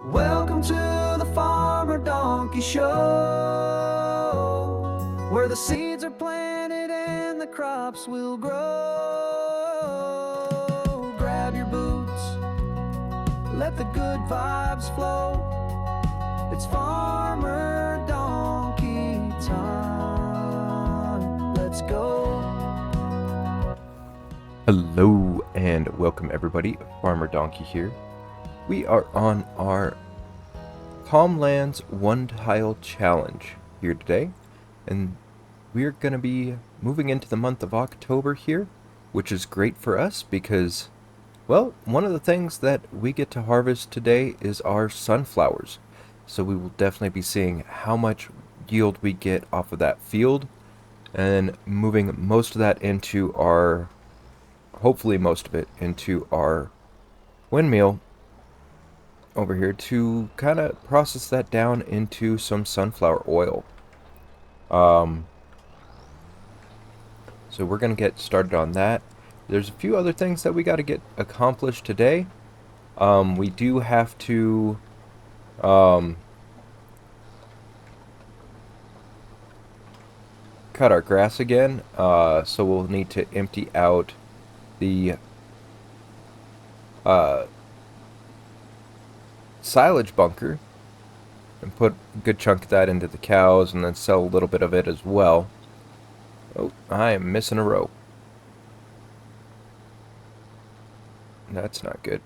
Welcome to the Farmer Donkey Show, where the seeds are planted and the crops will grow. Grab your boots, let the good vibes flow. It's Farmer Donkey time. Let's go. Hello and welcome everybody, Farmer Donkey here. We are on our Calmlands One Tile Challenge here today, and we're going to be moving into the month of October here, which is great for us because, well, one of the things that we get to harvest today is our sunflowers. So we will definitely be seeing how much yield we get off of that field and moving most of that into our, hopefully most of it into our windmill over here to kind of process that down into some sunflower oil. So we're going to get started on that. There's a few other things that we got to get accomplished today. We do have to cut our grass again, so we'll need to empty out the silage bunker and put a good chunk of that into the cows and then sell a little bit of it as well. Oh, I am missing a row. That's not good.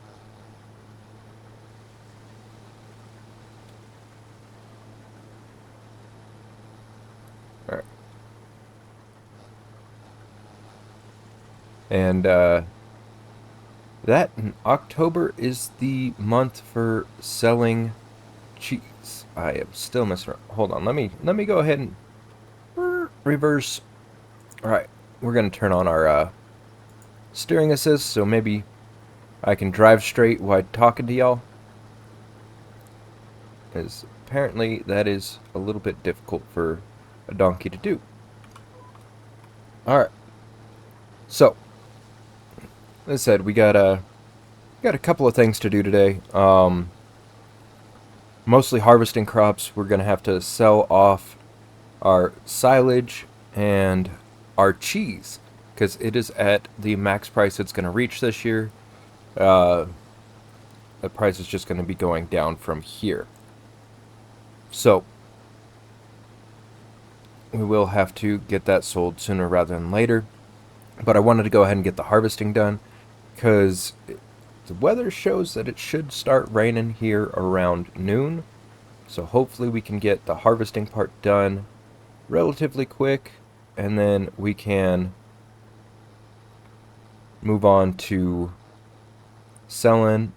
Alright. And that in October is the month for selling cheese. I am still missing around. Hold on, let me go ahead and reverse. Alright, we're gonna turn on our steering assist so maybe I can drive straight while talking to y'all. Because apparently that is a little bit difficult for a donkey to do. Alright. So as I said, we got a couple of things to do today. Mostly harvesting crops. We're gonna have to sell off our silage and our cheese because it is at the max price it's gonna reach this year. The price is just gonna be going down from here. So we will have to get that sold sooner rather than later. But I wanted to go ahead and get the harvesting done because the weather shows that it should start raining here around noon. So hopefully we can get the harvesting part done relatively quick, and then we can move on to selling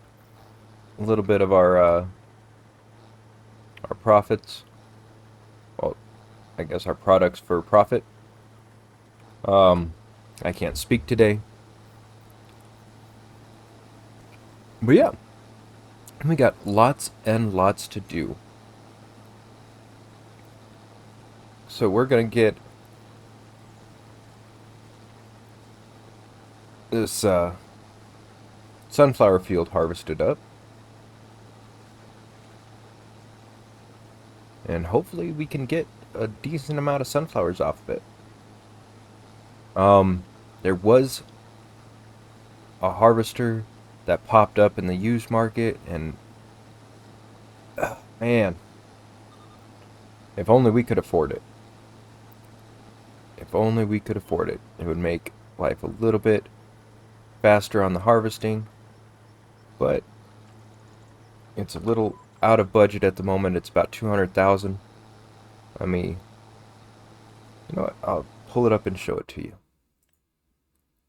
a little bit of our profits. Well, I guess our products for profit. I can't speak today. But yeah, we got lots and lots to do. So we're going to get this sunflower field harvested up. And hopefully we can get a decent amount of sunflowers off of it. There was a harvester that popped up in the used market, and man, if only we could afford it. If only we could afford it. It would make life a little bit faster on the harvesting, but it's a little out of budget at the moment. It's about 200,000. Let me, you know what? I'll pull it up and show it to you.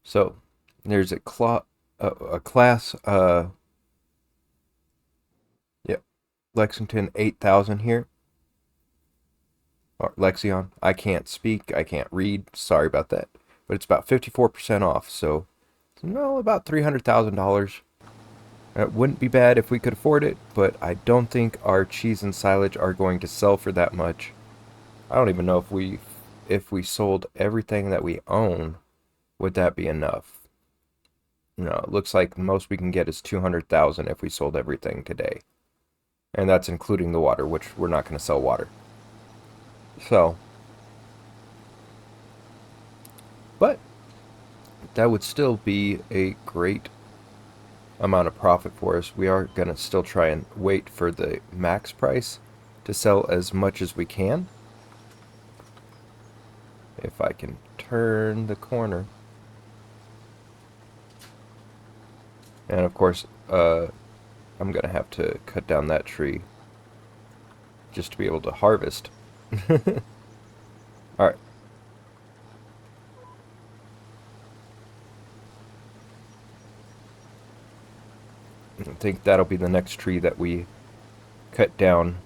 So there's a class, Lexington 8000 here, or Lexion. I can't speak, I can't read, sorry about that, but it's about 54% off, so about $300,000. It wouldn't be bad if we could afford it, but I don't think our cheese and silage are going to sell for that much. I don't even know if we sold everything that we own, would that be enough? No, it looks like the most we can get is 200,000 if we sold everything today. And that's including the water, which we're not going to sell water. So, but that would still be a great amount of profit for us. We are going to still try and wait for the max price to sell as much as we can. If I can turn the corner. And of course, I'm going to have to cut down that tree just to be able to harvest. Alright. I think that'll be the next tree that we cut down,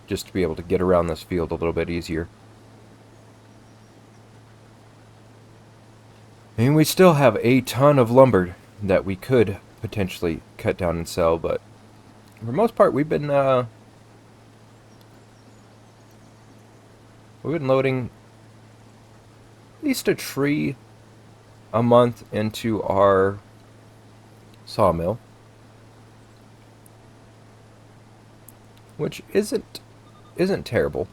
just to be able to get around this field a little bit easier. And we still have a ton of lumber that we could potentially cut down and sell, but for the most part, we've been loading at least a tree a month into our sawmill, which isn't terrible.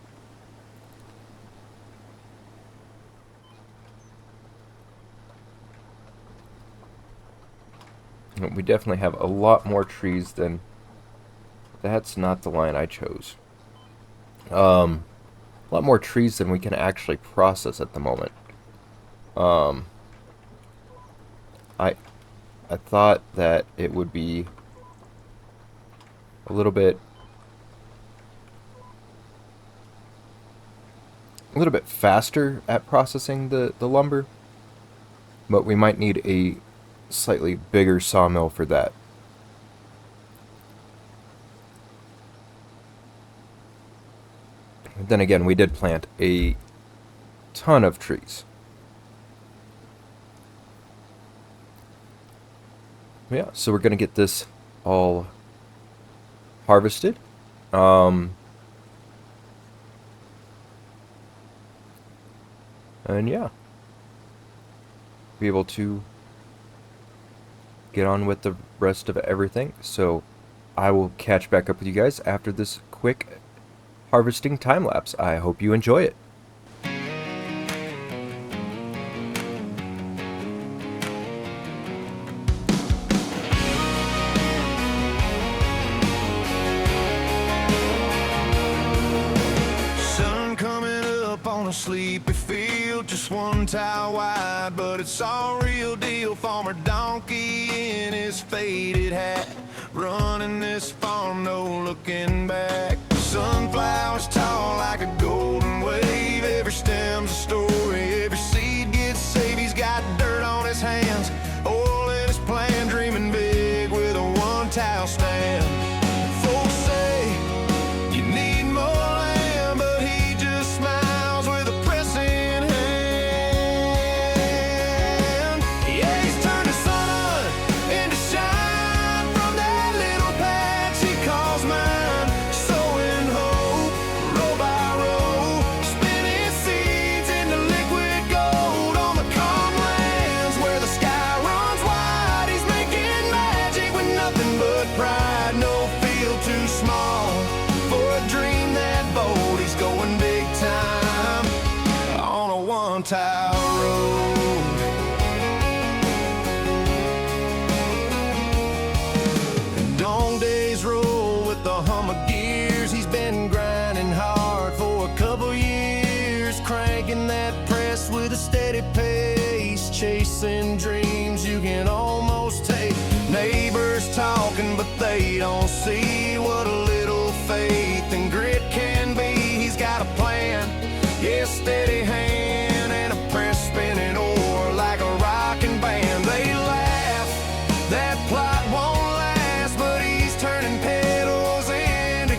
We definitely have a lot more trees than... That's not the line I chose. A lot more trees than we can actually process at the moment. I thought that it would be a little bit faster at processing the lumber, but we might need a slightly bigger sawmill for that. Then again, we did plant a ton of trees. Yeah, so we're going to get this all harvested. And yeah, be able to get on with the rest of everything. So I will catch back up with you guys after this quick harvesting time lapse. I hope you enjoy it. Sun coming up on a sleepy field, just one tile wide, but it's all real deal. Farmer Dnkey in his faded hat, running this farm, no looking back. Sunflowers tall like a golden wave, every stem's a story, every seed gets saved. He's got dirt on his hands, oil in his plan, dreaming big with a one-tile stand. Folks say you need more land, but he just smiles with a pressing hand. Yeah, he's turned the sun into shine from that little patch he calls mine, sowing hope row by row, spinning seeds into liquid gold on the calm lands where the sky runs wide. He's making magic with nothing but pride, no field too small for a dream that bold. He's going big time on a one-tile road. Long days roll with the hum of gears. He's been grinding hard for a couple years, cranking that press with a steady pace, chasing dreams you can almost take. Neighbors talking, but they don't see what a little faith and grit can be. He's got a plan, yeah, steady hand and a press spinning ore like a rocking band. They laugh, that plot won't last, but he's turning petals into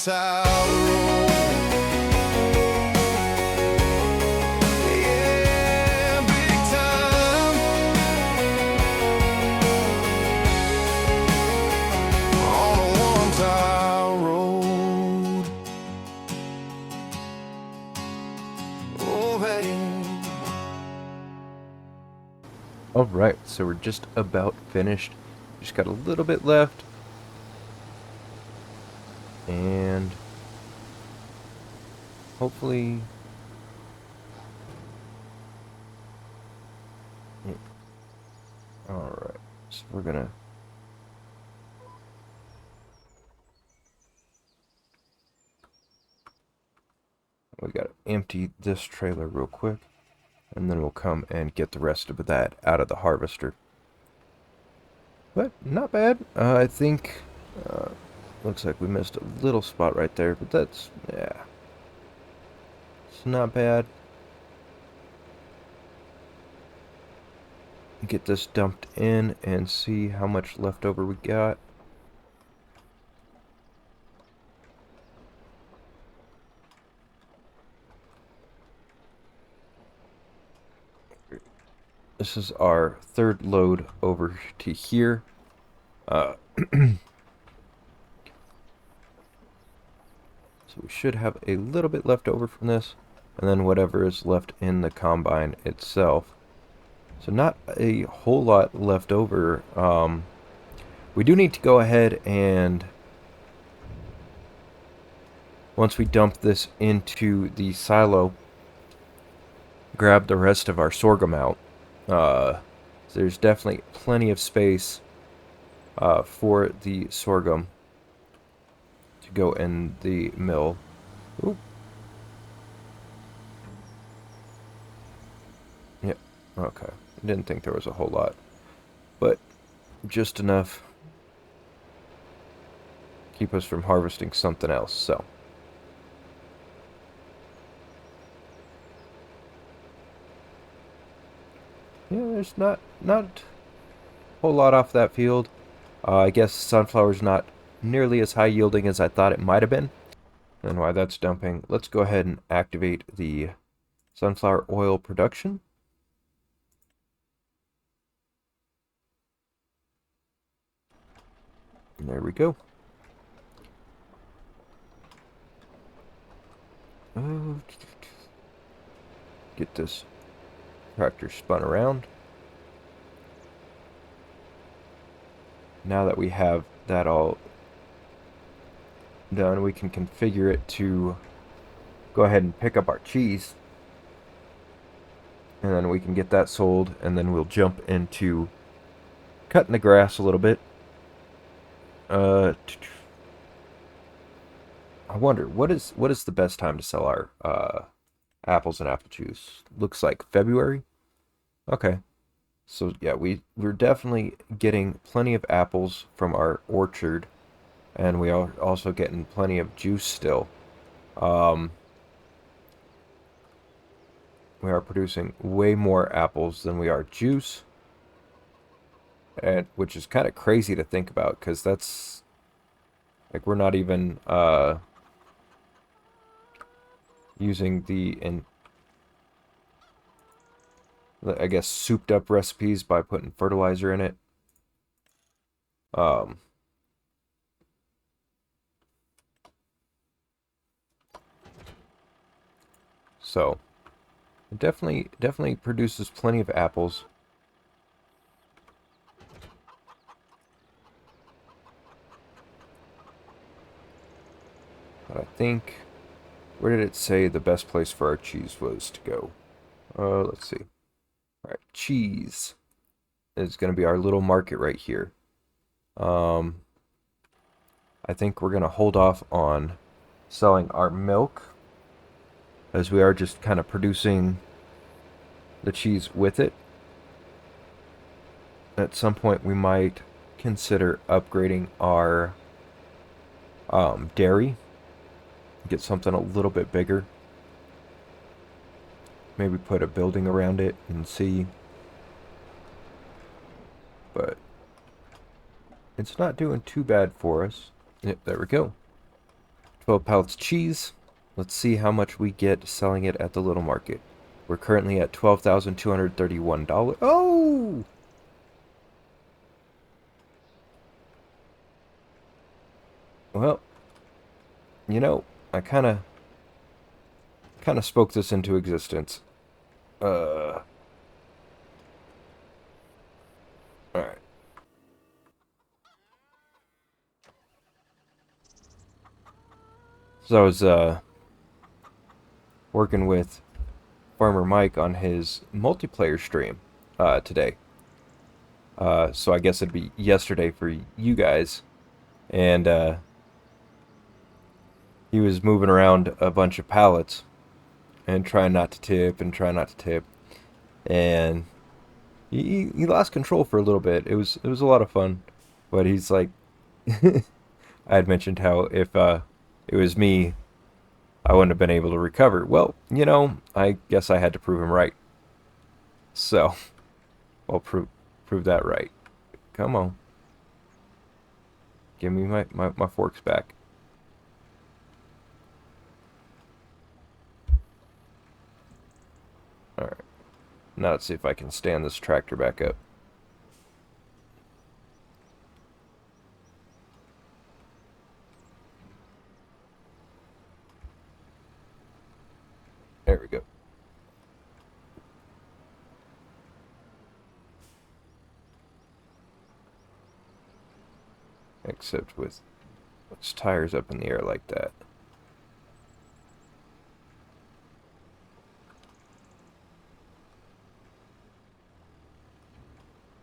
tile road. Yeah, big time on a one tile road. Oh, hey. Alright, so we're just about finished. Just got a little bit left. And hopefully... yeah. Alright, so we're gonna... we gotta empty this trailer real quick. And then we'll come and get the rest of that out of the harvester. But not bad. I think looks like we missed a little spot right there, but that's, yeah, it's not bad. Get this dumped in and see how much leftover we got. This is our third load over to here. So we should have a little bit left over from this, and then whatever is left in the combine itself. So not a whole lot left over. We do need to go ahead and, once we dump this into the silo, grab the rest of our sorghum out. There's definitely plenty of space for the sorghum to go in the mill. Ooh. Yep, okay. Didn't think there was a whole lot, but just enough to keep us from harvesting something else, so. Yeah, there's not a whole lot off that field. I guess sunflower's not nearly as high yielding as I thought it might have been. And while that's dumping, let's go ahead and activate the sunflower oil production. And there we go. Get this tractor spun around. Now that we have that all done, we can configure it to go ahead and pick up our cheese. And then we can get that sold, and then we'll jump into cutting the grass a little bit. I wonder, what is the best time to sell our apples and apple juice? Looks like February. Okay. So yeah, we're definitely getting plenty of apples from our orchard, and we are also getting plenty of juice still. We are producing way more apples than we are juice, and which is kind of crazy to think about, because that's like we're not even using the I guess souped up recipes by putting fertilizer in it. So it definitely produces plenty of apples. But I think, where did it say the best place for our cheese was to go? Let's see. Alright, cheese is going to be our little market right here. I think we're going to hold off on selling our milk, as we are just kind of producing the cheese with it. At some point we might consider upgrading our dairy, get something a little bit bigger, maybe put a building around it and see, but it's not doing too bad for us. Yep, there we go. 12 pallets of cheese. Let's see how much we get selling it at the little market. We're currently at $12,231. Oh! Well, you know, I kind of spoke this into existence. Alright. So I was working with Farmer Mike on his multiplayer stream today. So I guess it'd be yesterday for you guys. And he was moving around a bunch of pallets and trying not to tip and trying not to tip. And he lost control for a little bit. It was a lot of fun. But he's like, I had mentioned how if it was me, I wouldn't have been able to recover. Well, you know, I guess I had to prove him right. So, I'll prove that right. Come on. Give me my forks back. Alright. Now let's see if I can stand this tractor back up. There we go. Except with its tires up in the air like that.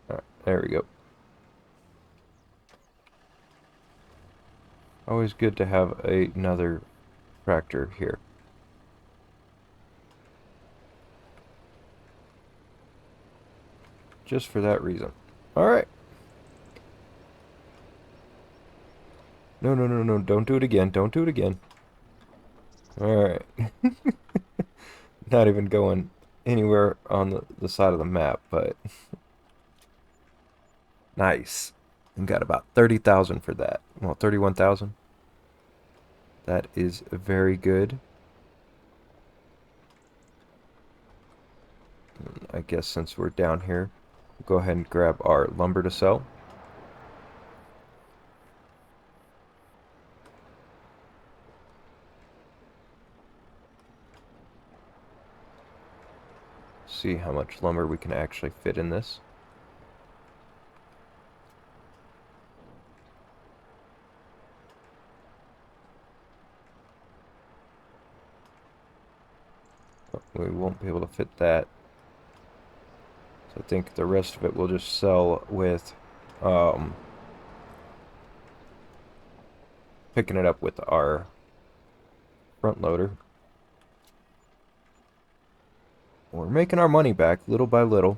Alright, there we go. Always good to have another tractor here. Just for that reason. Alright. No, no, no, no, don't do it again. Don't do it again. Alright. Not even going anywhere on the side of the map, but... Nice. And got about 30,000 for that. Well, 31,000. That is very good. I guess since we're down here, we'll go ahead and grab our lumber to sell. See how much lumber we can actually fit in this. We won't be able to fit that. So I think the rest of it we'll just sell with picking it up with our front loader. We're making our money back little by little.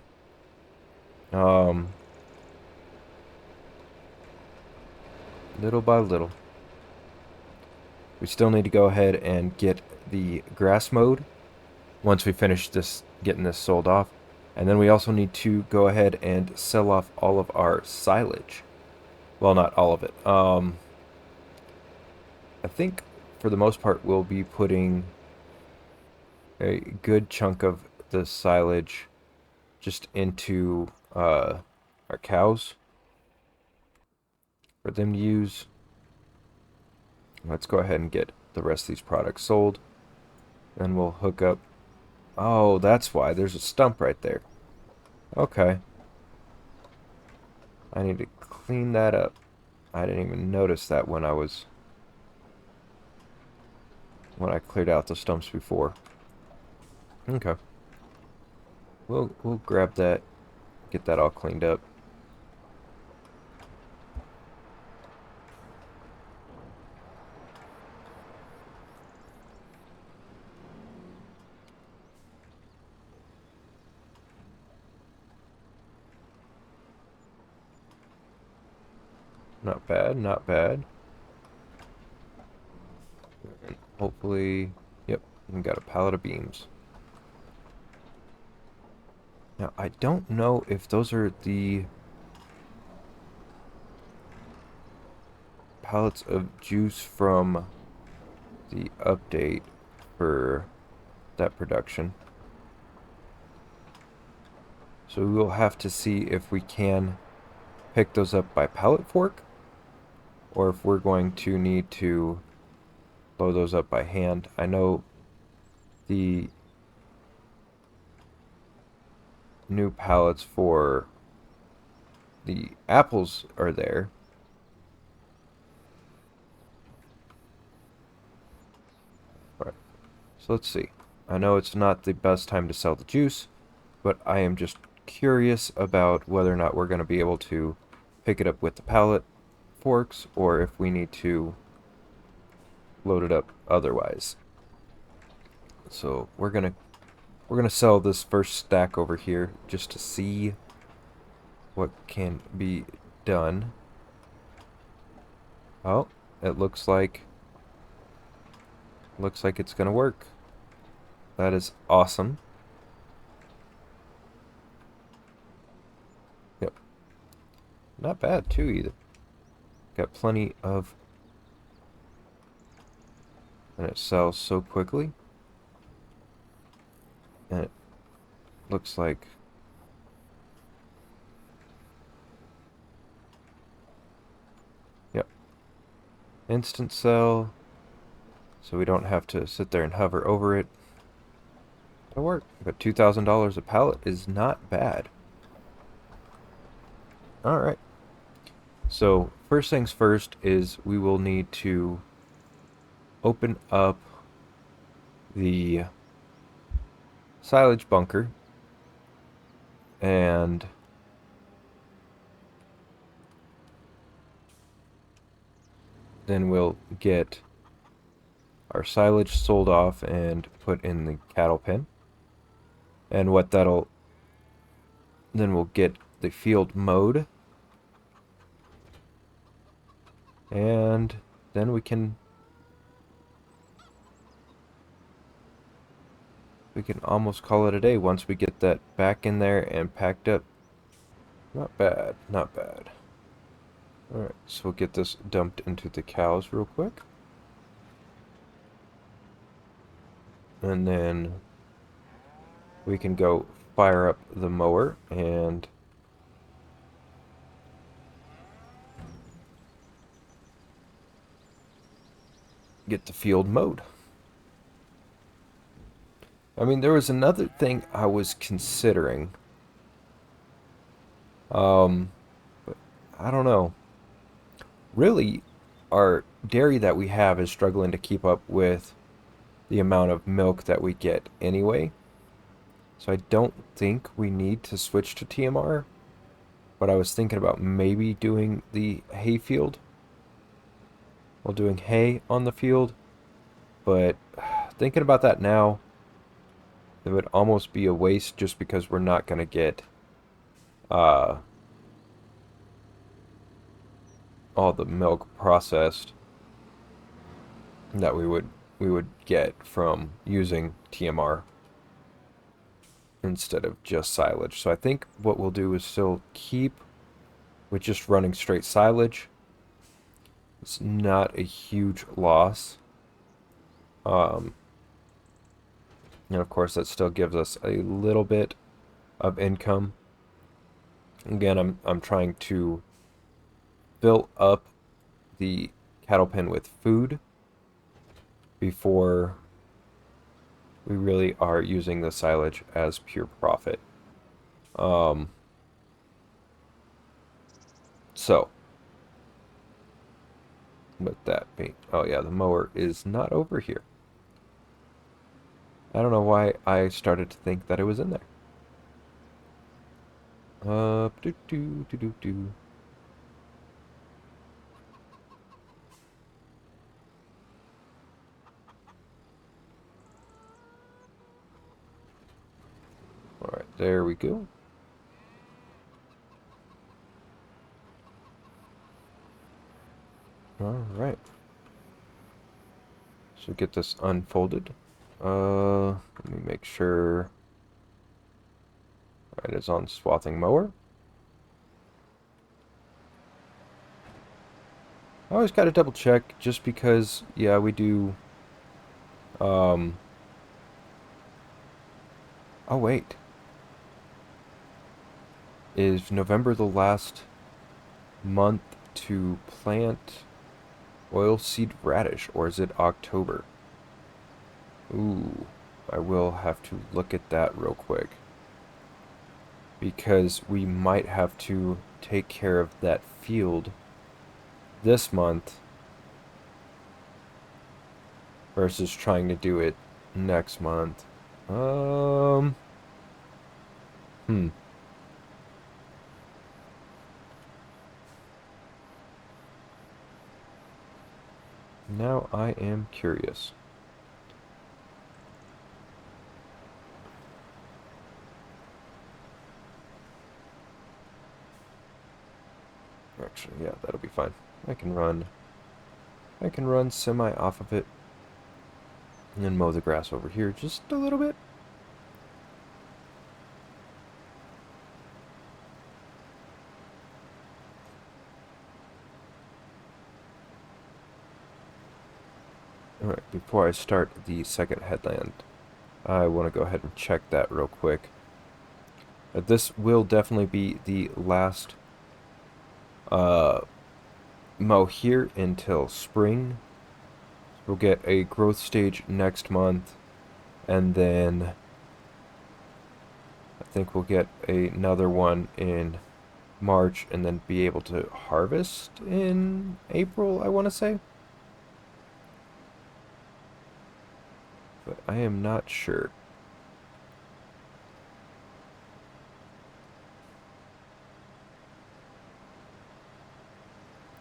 Little by little. We still need to go ahead and get the grass mowed once we finish this, getting this sold off. And then we also need to go ahead and sell off all of our silage. Well, not all of it. I think for the most part we'll be putting a good chunk of the silage just into our cows for them to use. Let's go ahead and get the rest of these products sold. Then we'll hook up. Oh, that's why. There's a stump right there. Okay. I need to clean that up. I didn't even notice that when I cleared out the stumps before. Okay. We'll grab that, get that all cleaned up. Not bad, not bad. And hopefully, yep, we got a pallet of beams. Now, I don't know if those are the pallets of juice from the update for that production. So we will have to see if we can pick those up by pallet fork, or if we're going to need to load those up by hand. I know the new pallets for the apples are there. Alright, so let's see. I know it's not the best time to sell the juice, but I am just curious about whether or not we're going to be able to pick it up with the pallet forks, or if we need to load it up otherwise. So we're gonna sell this first stack over here just to see what can be done. Oh, it looks like it's gonna work. That is awesome. Yep. Not bad too either. Got plenty of, and it sells so quickly. And it looks like instant sell, so we don't have to sit there and hover over it. It'll work. But $2,000 a pallet is not bad. Alright. So, first things first is we will need to open up the silage bunker, and then we'll get our silage sold off and put in the cattle pen. And what that'll, then we'll get the field mowed, and then we can almost call it a day once we get that back in there and packed up. Not bad, not bad. Alright, so we'll get this dumped into the cows real quick. And then we can go fire up the mower and get the field mowed. I mean, there was another thing I was considering. But I don't know. Really, our dairy that we have is struggling to keep up with the amount of milk that we get anyway. So I don't think we need to switch to TMR. But I was thinking about maybe doing the hay field. Well, doing hay on the field. But thinking about that now, it would almost be a waste just because we're not going to get all the milk processed that we would get from using TMR instead of just silage. So I think what we'll do is still keep with just running straight silage. It's not a huge loss. And of course that still gives us a little bit of income. Again, I'm trying to fill up the cattle pen with food before we really are using the silage as pure profit. So, with that being, oh yeah, the mower is not over here. I don't know why I started to think that it was in there. Do. Alright, there we go. Alright. So get this unfolded. Let me make sure it is on swathing mower. I always got to double check just because, yeah, we do Oh wait. Is November the last month to plant oilseed radish, or is it October? Ooh, I will have to look at that real quick. Because we might have to take care of that field this month versus trying to do it next month. Hmm. Now I am curious. Actually, yeah, that'll be fine. I can run semi off of it and then mow the grass over here just a little bit. Alright, before I start the second headland, I want to go ahead and check that real quick. This will definitely be the last mow here until spring. We'll get a growth stage next month, and then I think we'll get another one in March, and then be able to harvest in April, I want to say. But I am not sure.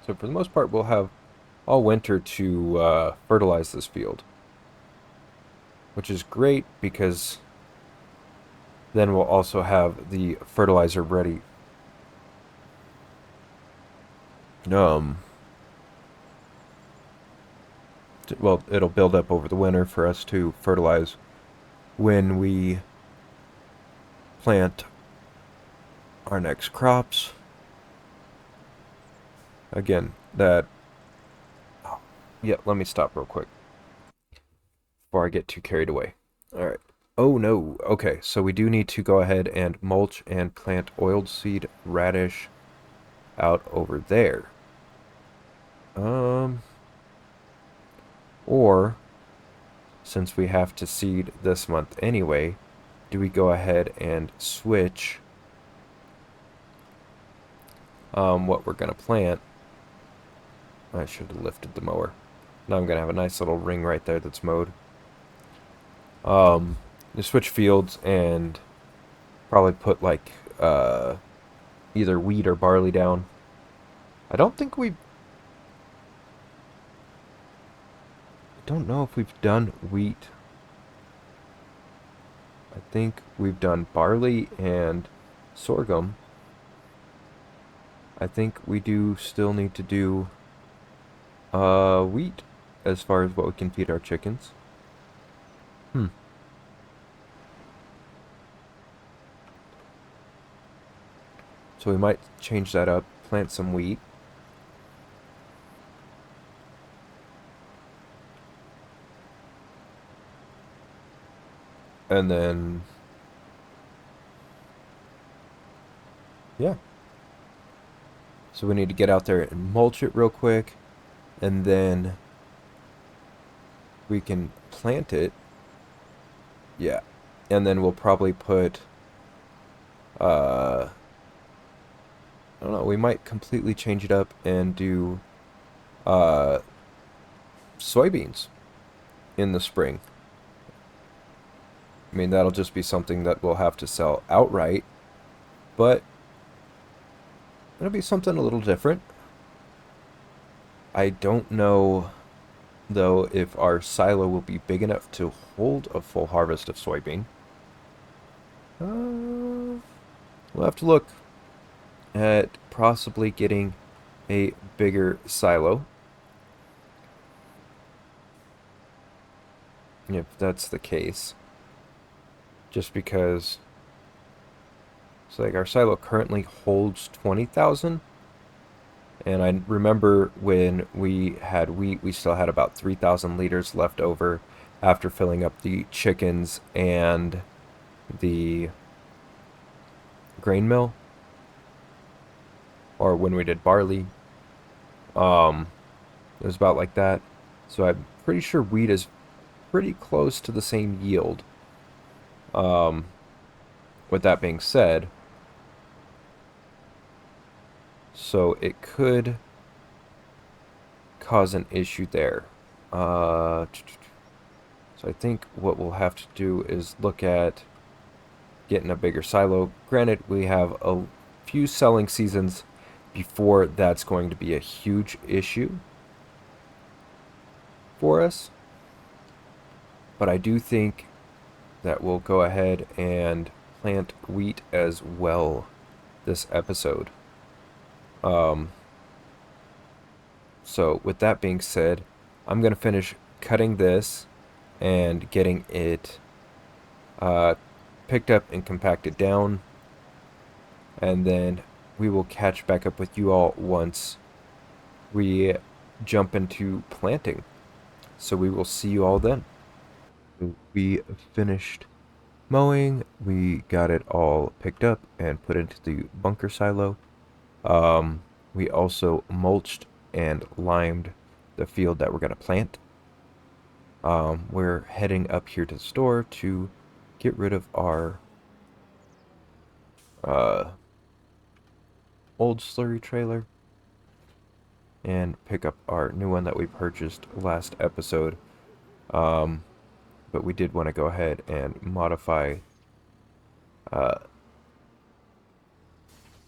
So for the most part, we'll have all winter to fertilize this field. Which is great, because then we'll also have the fertilizer ready. Well, it'll build up over the winter for us to fertilize when we plant our next crops. Again, that... Yeah, let me stop real quick before I get too carried away. Alright. Oh no. Okay, so we do need to go ahead and mulch and plant oilseed radish out over there. Or, since we have to seed this month anyway, do we go ahead and switch what we're going to plant? I should have lifted the mower. Now I'm going to have a nice little ring right there that's mowed. You switch fields and probably put like either wheat or barley down. I don't know if we've done wheat. I think we've done barley and sorghum. I think we do still need to do wheat as far as what we can feed our chickens. So we might change that up, plant some wheat. And then, yeah. So we need to get out there and mulch it real quick, and then we can plant it. Yeah. And then we'll probably put, I don't know, we might completely change it up and do soybeans in the spring. I mean, that'll just be something that we'll have to sell outright, but it'll be something a little different. I don't know, though, if our silo will be big enough to hold a full harvest of soybean. We'll have to look at possibly getting a bigger silo. If that's the case. Just because it's like our silo currently holds 20,000. And I remember when we had wheat, we still had about 3,000 liters left over after filling up the chickens and the grain mill, or when we did barley. It was about like that. So I'm pretty sure wheat is pretty close to the same yield. With that being said, so it could cause an issue there. So I think what we'll have to do is look at getting a bigger silo. Granted, we have a few selling seasons before that's going to be a huge issue for us. But I do think that we'll go ahead and plant wheat as well this episode. So with that being said, I'm going to finish cutting this and getting it picked up and compacted down. And then we will catch back up with you all once we jump into planting. So we will see you all then. We finished mowing. We got it all picked up and put into the bunker silo. We also mulched and limed the field that we're going to plant. We're heading up here to the store to get rid of our old slurry trailer and pick up our new one that we purchased last episode. But we did want to go ahead and modify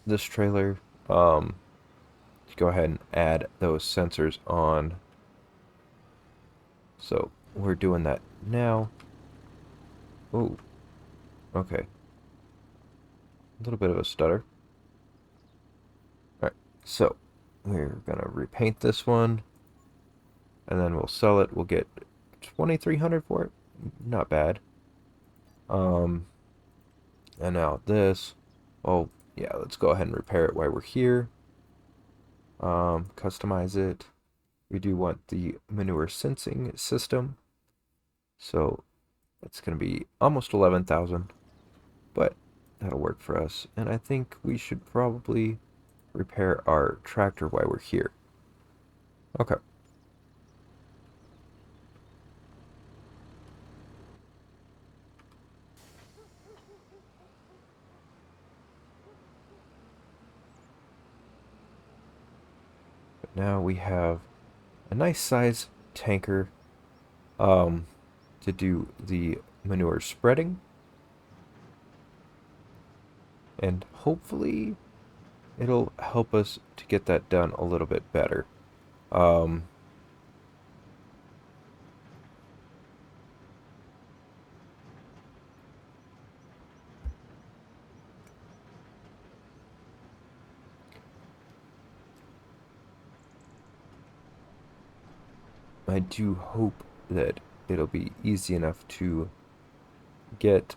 this trailer. Go ahead and add those sensors on. So we're doing that now. Oh, okay. A little bit of a stutter. Alright, so we're gonna repaint this one, and then we'll sell it. We'll get 2,300 for it. Not bad. And now this. Oh, yeah, let's go ahead and repair it while we're here. Customize it. We do want the manure sensing system. So it's going to be almost 11,000, but that'll work for us. And I think we should probably repair our tractor while we're here. Okay. But now we have a nice size tanker to do the manure spreading. And hopefully it'll help us to get that done a little bit better. I do hope that it'll be easy enough to get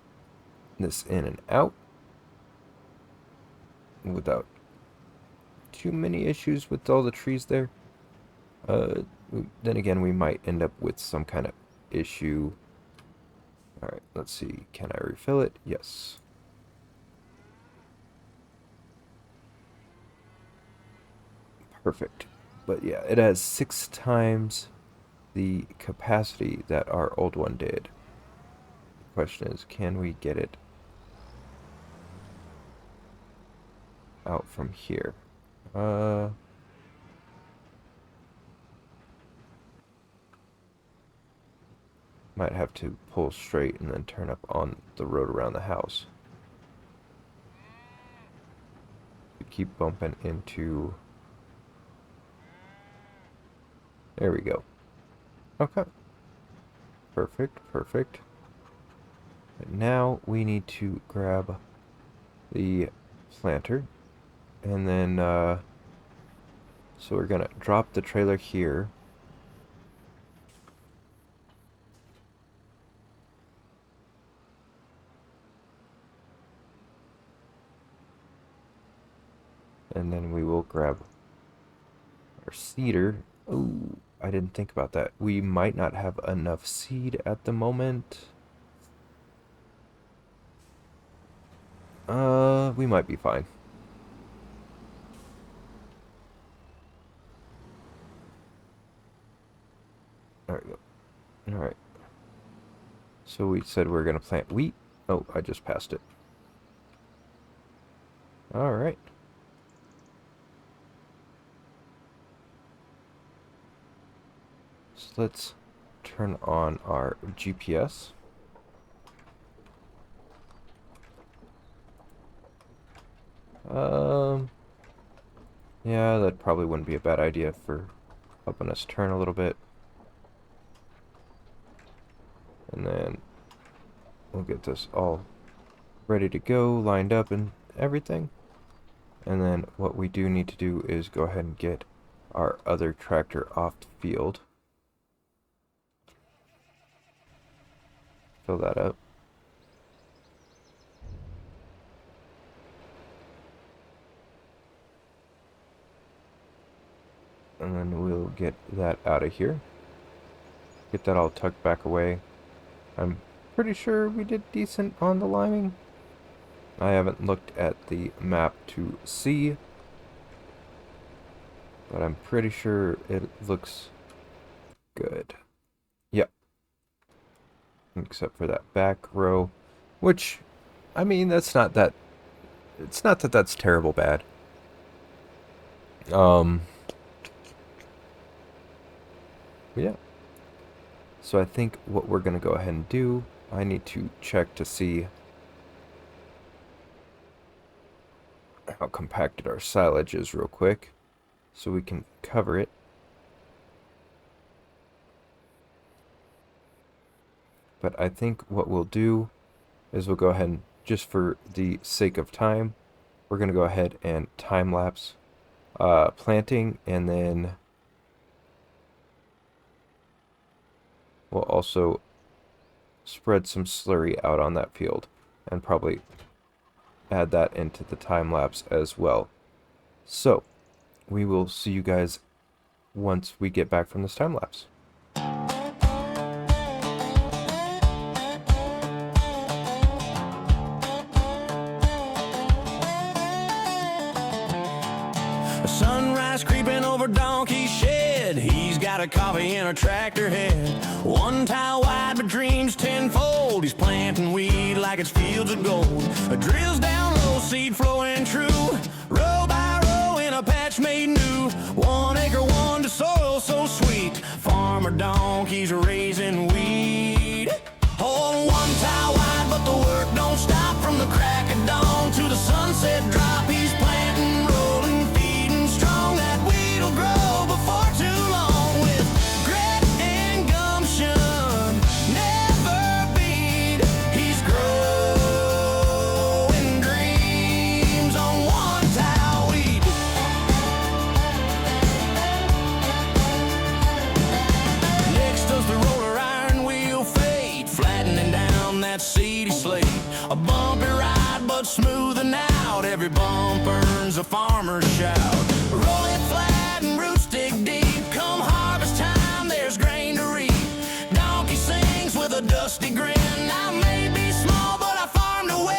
this in and out without too many issues with all the trees there. Then again, we might end up with some kind of issue. Alright, let's see. Can I refill it? Yes. Perfect. But yeah, it has 6 times the capacity that our old one did. The question is, can we get it out from here? Might have to pull straight and then turn up on the road around the house. We keep bumping into... There we go. Okay. Perfect, perfect. And now we need to grab the planter. And then, so we're gonna drop the trailer here. And then we will grab our seeder. Ooh, I didn't think about that. We might not have enough seed at the moment. We might be fine. There we go. Alright. So we said we are going to plant wheat. Oh, I just passed it. Alright. So let's turn on our GPS. Yeah, that probably wouldn't be a bad idea for helping us turn a little bit. And then we'll get this all ready to go, lined up and everything. And then what we do need to do is go ahead and get our other tractor off the field. Fill that up. And then we'll get that out of here. Get that all tucked back away. I'm pretty sure we did decent on the liming. I haven't looked at the map to see, but I'm pretty sure it looks good. Yep. Except for that back row, which, I mean, that's not that, it's not that that's terrible bad. Yeah. So I think what we're going to go ahead and do, I need to check to see how compacted our silage is real quick so we can cover it. But I think what we'll do is we'll go ahead and, just for the sake of time, we're going to go ahead and time lapse planting, and then we'll also spread some slurry out on that field and probably add that into the time lapse as well. So we will see you guys once we get back from this time lapse. Sunrise creeping over Dnkey's shed. He's got a coffee in a tractor head. One tile wide but dreams tenfold. He's planting weed like it's fields of gold. Drills down low, seed flowing true. Row by row in a patch made new. 1 acre, one to soil so sweet. Farmer Dnkey's raising weed. Oh, one tile wide but the work don't stop. From the crack of dawn to the sunset drop. He's planting, rolling, feeding strong. That weed'll grow before too long. With grit and gumption, never beat. He's growing dreams on one tile wheat. Next does the roller iron wheel fade, flattening down that seedy slate. A bumpy ride but smoothing out. Every bump earns a farmer's shout. Roll it flat and roots dig deep. Come harvest time, there's grain to reap. Dnkey sings with a dusty grin. I may be small, but I farm to win.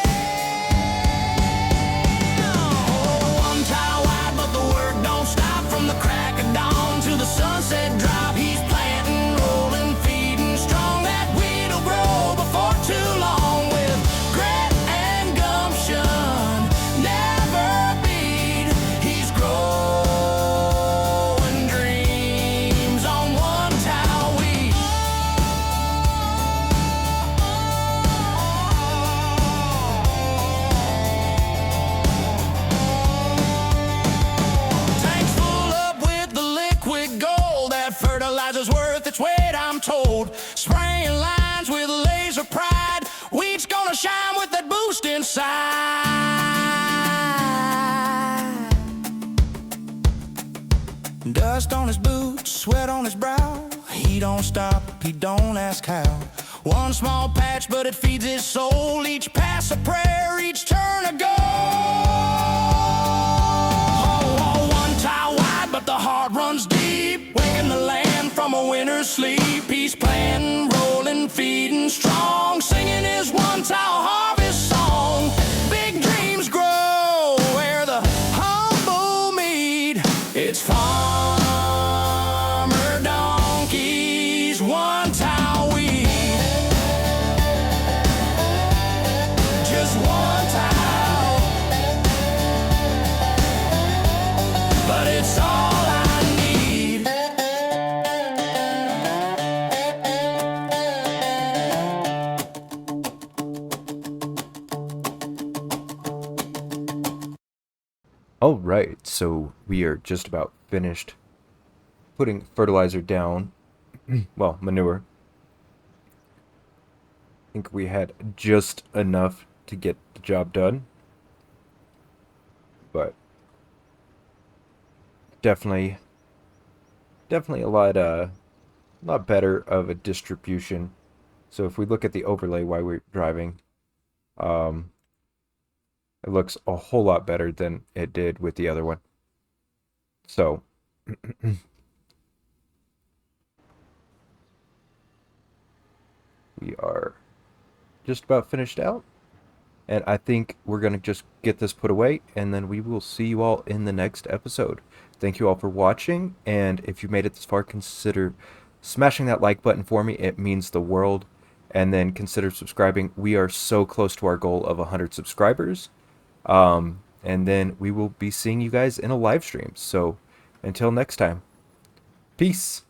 Oh, one tile wide, but the work don't stop. From the crack of dawn to the sunset drop. He's planting, rolling, feeding strong. That weed'll grow before too long. With grit and gumption, never beat. He's growing dreams on one tile wheat. Tanks full up with the liquid gold. That fertilizer's worth its weight, I'm told. Spraying lines with laser pride. Wheat's gonna shine with that boost inside. Dust on his boots, sweat on his brow. He don't stop, he don't ask how. One small patch, but it feeds his soul. Each pass a prayer, each turn a goal. Oh, one tile wide, but the heart runs deep. Waking the land from sleep. He's planting, rolling, feeding strong, singing his one-tile harvest song. Big dreams grow where the humble meet. It's Farmer Donkey's one-tile weed. Just one tile, but it's all I need. Alright, so we are just about finished putting fertilizer down. Well, manure. I think we had just enough to get the job done. But definitely a lot better of a distribution. So if we look at the overlay while we're driving, it looks a whole lot better than it did with the other one. So we are just about finished out. And I think we're going to just get this put away, and then we will see you all in the next episode. Thank you all for watching, and if you made it this far, consider smashing that like button for me. It means the world. And then consider subscribing. We are so close to our goal of 100 subscribers. And then we will be seeing you guys in a live stream. So until next time, peace.